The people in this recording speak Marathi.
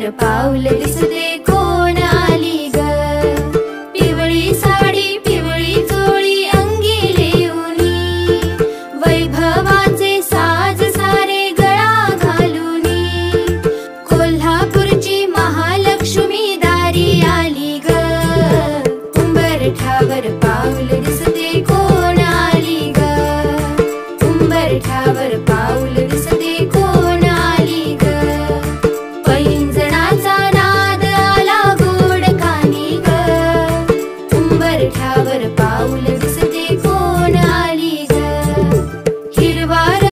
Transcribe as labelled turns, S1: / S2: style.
S1: उंबरठ्यावर पाऊल दिसते कोण आली ग। पिवळी साडी पिवळी चोळी अंगी लेऊनी, वैभवाचे साज सारे गळा घालूनी, कोल्हापूरची महालक्ष्मी दारी आली ग। उंबरठ्यावर पाऊल दिसते कोण आली ग। उंबरठ्यावर